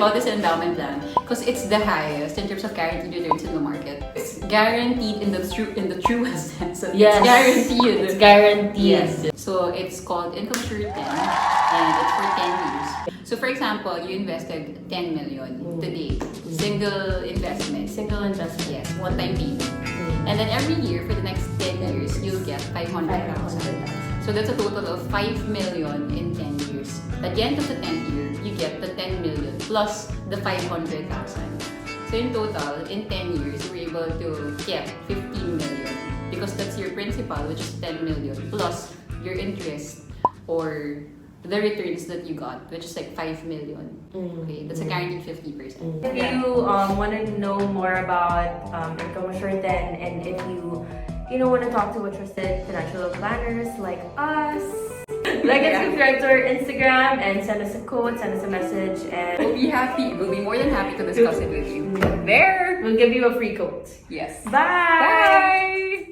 about this endowment plan because it's the highest in terms of guaranteed returns in the market. It's guaranteed in the truest sense. Yes. It's guaranteed. It's guaranteed. Yes. So it's called Income Shooting and it's for 10 years. So for example, you invested 10 million today. Single investment. Single investment. Yes, one-time payment. And then every year for the next 10 years, you'll get 500,000. So that's a total of 5 million in 10 years. At the end of the 10th year, you get the 10 million plus the 500,000. So in total, in 10 years, you're able to get 15 million because that's your principal, which is 10 million, plus your interest or the returns that you got, which is like 5 million. Okay, that's a guaranteed 50%. If you want to know more about Income Shooting and if you want to talk to a trusted financial planners like us, like and subscribe to our Instagram and send us a quote, send us a message, and We'll be happy. We'll be more than happy to discuss it with you. There! we'll give you a free quote. Yes. Bye! Bye!